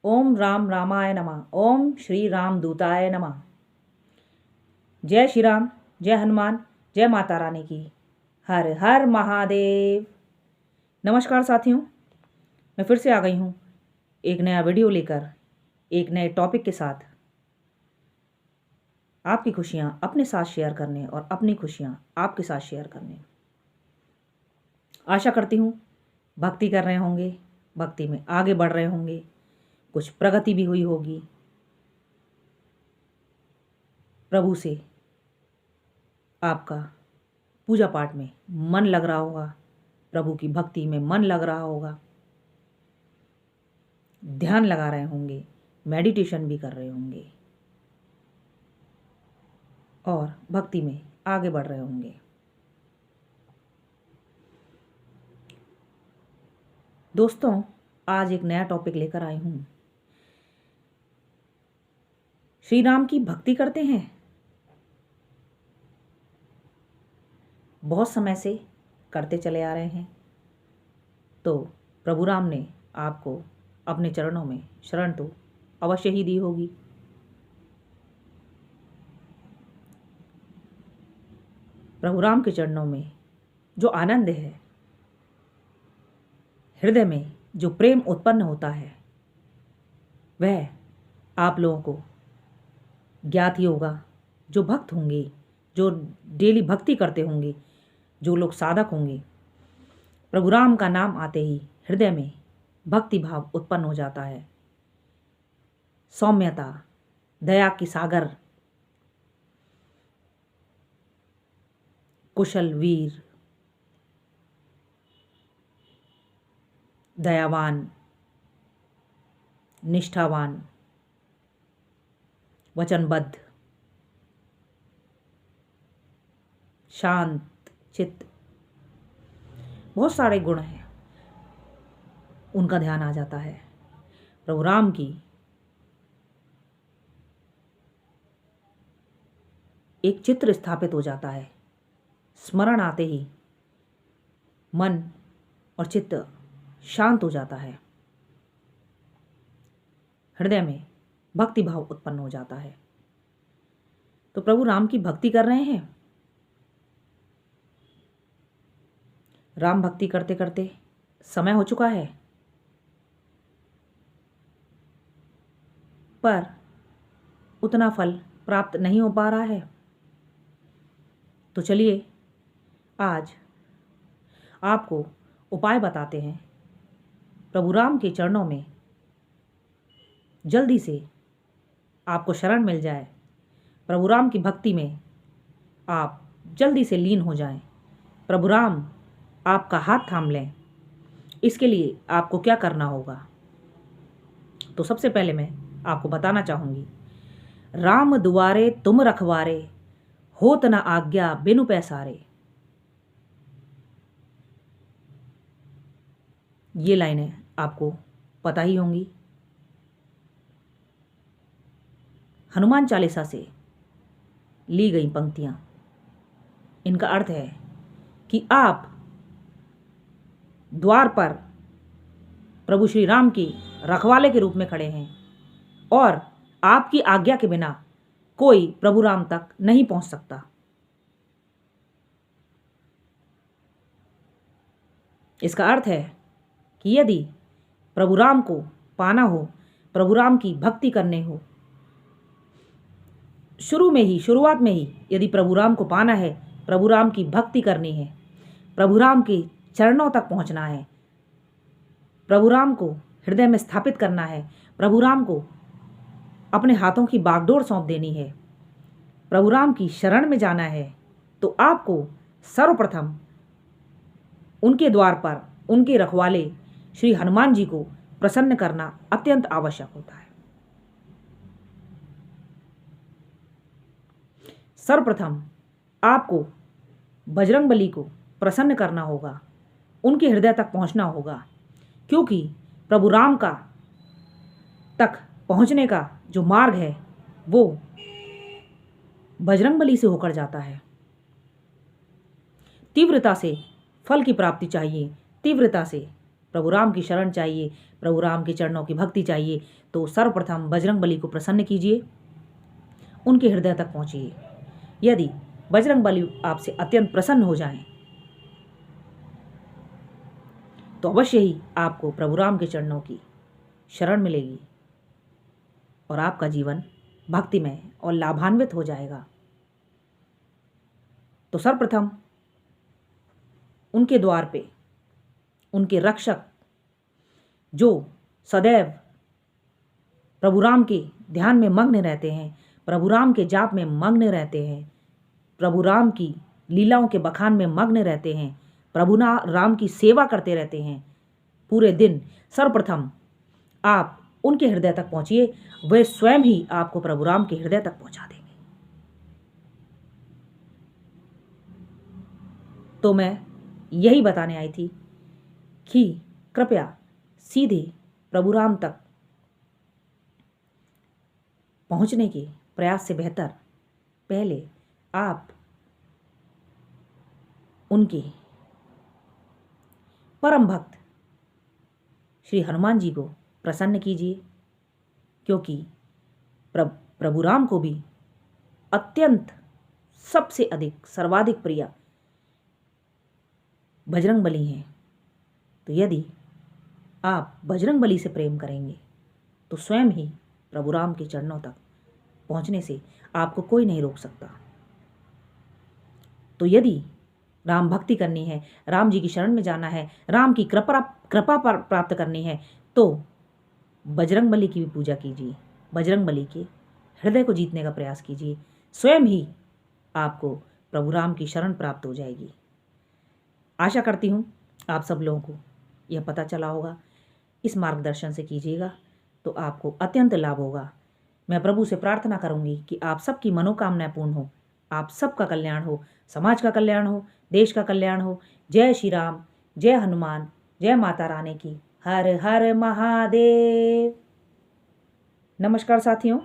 ओम राम रामाय नमः। ओम श्री राम दूताय नमः। जय श्री राम, जय हनुमान, जय माता रानी की। हर हर महादेव। नमस्कार साथियों, मैं फिर से आ गई हूँ एक नया वीडियो लेकर, एक नए टॉपिक के साथ। आपकी खुशियाँ अपने साथ शेयर करने और अपनी खुशियाँ आपके साथ शेयर करने। आशा करती हूँ भक्ति कर रहे होंगे, भक्ति में आगे बढ़ रहे होंगे, कुछ प्रगति भी हुई होगी, प्रभु से आपका पूजा पाठ में मन लग रहा होगा, प्रभु की भक्ति में मन लग रहा होगा, ध्यान लगा रहे होंगे, मेडिटेशन भी कर रहे होंगे और भक्ति में आगे बढ़ रहे होंगे। दोस्तों, आज एक नया टॉपिक लेकर आई हूँ। श्री राम की भक्ति करते हैं, बहुत समय से करते चले आ रहे हैं, तो प्रभु राम ने आपको अपने चरणों में शरण तो अवश्य ही दी होगी। प्रभु राम के चरणों में जो आनंद है, हृदय में जो प्रेम उत्पन्न होता है, वह आप लोगों को ज्ञात ही होगा। जो भक्त होंगे, जो डेली भक्ति करते होंगे, जो लोग साधक होंगे, प्रभु राम का नाम आते ही हृदय में भक्ति भाव उत्पन्न हो जाता है। सौम्यता, दया की सागर, कुशल वीर, दयावान, निष्ठावान, वचनबद्ध, शांत चित्त, बहुत सारे गुण हैं, उनका ध्यान आ जाता है। प्रभु राम की एक चित्र स्थापित हो जाता है। स्मरण आते ही मन और चित्त शांत हो जाता है, हृदय में भक्ति भाव उत्पन्न हो जाता है। तो प्रभु राम की भक्ति कर रहे हैं। राम भक्ति करते करते समय हो चुका है, पर उतना फल प्राप्त नहीं हो पा रहा है। तो चलिए आज आपको उपाय बताते हैं। प्रभु राम के चरणों में जल्दी से आपको शरण मिल जाए, प्रभु राम की भक्ति में आप जल्दी से लीन हो जाएं, प्रभु राम आपका हाथ थाम लें। इसके लिए आपको क्या करना होगा, तो सबसे पहले मैं आपको बताना चाहूँगी। राम दुआरे तुम रखवारे, होत न आज्ञा बिनु पैसारे। ये लाइनें आपको पता ही होंगी, हनुमान चालीसा से ली गई पंक्तियाँ। इनका अर्थ है कि आप द्वार पर प्रभु श्री राम की रखवाले के रूप में खड़े हैं और आपकी आज्ञा के बिना कोई प्रभु राम तक नहीं पहुंच सकता। इसका अर्थ है कि यदि प्रभु राम को पाना हो, प्रभु राम की भक्ति करने हो, शुरुआत में ही यदि प्रभु राम को पाना है, प्रभु राम की भक्ति करनी है, प्रभु राम के चरणों तक पहुंचना है, प्रभु राम को हृदय में स्थापित करना है, प्रभु राम को अपने हाथों की बागडोर सौंप देनी है, प्रभु राम की शरण में जाना है, तो आपको सर्वप्रथम उनके द्वार पर उनके रखवाले श्री हनुमान जी को प्रसन्न करना अत्यंत आवश्यक होता है। सर्वप्रथम आपको बजरंगबली को प्रसन्न करना होगा, उनके हृदय तक पहुंचना होगा, क्योंकि प्रभु राम का तक पहुंचने का जो मार्ग है वो बजरंगबली से होकर जाता है। तीव्रता से फल की प्राप्ति चाहिए, तीव्रता से प्रभु राम की शरण चाहिए, प्रभु राम के चरणों की भक्ति चाहिए, तो सर्वप्रथम बजरंगबली को प्रसन्न कीजिए, उनके हृदय तक पहुँचिए। यदि बजरंगबली आपसे अत्यंत प्रसन्न हो जाएं, तो अवश्य ही आपको प्रभु राम के चरणों की शरण मिलेगी और आपका जीवन भक्तिमय और लाभान्वित हो जाएगा। तो सर्वप्रथम उनके द्वार पे उनके रक्षक जो सदैव प्रभु राम के ध्यान में मग्न रहते हैं, प्रभु राम के जाप में मग्न रहते हैं, प्रभु राम की लीलाओं के बखान में मग्न रहते हैं, प्रभु राम की सेवा करते रहते हैं पूरे दिन, सर्वप्रथम आप उनके हृदय तक पहुंचिए, वे स्वयं ही आपको प्रभु राम के हृदय तक पहुंचा देंगे। तो मैं यही बताने आई थी कि कृपया सीधे प्रभु राम तक पहुंचने के प्रयास से बेहतर पहले आप उनके परम भक्त श्री हनुमान जी को प्रसन्न कीजिए, क्योंकि प्रभु राम को भी अत्यंत सबसे अधिक सर्वाधिक प्रिय बजरंगबली हैं। तो यदि आप बजरंगबली से प्रेम करेंगे तो स्वयं ही प्रभु राम के चरणों तक पहुंचने से आपको कोई नहीं रोक सकता। तो यदि राम भक्ति करनी है, राम जी की शरण में जाना है, राम की कृपा प्राप्त करनी है, तो बजरंगबली की भी पूजा कीजिए, बजरंगबली के हृदय को जीतने का प्रयास कीजिए, स्वयं ही आपको प्रभु राम की शरण प्राप्त हो जाएगी। आशा करती हूँ आप सब लोगों को यह पता चला होगा। इस मार्गदर्शन से कीजिएगा तो आपको अत्यंत लाभ होगा। मैं प्रभु से प्रार्थना करूँगी कि आप सबकी मनोकामनाएं पूर्ण हो, आप सबका कल्याण हो, समाज का कल्याण हो, देश का कल्याण हो। जय श्री राम, जय हनुमान, जय माता रानी की। हर हर महादेव। नमस्कार साथियों।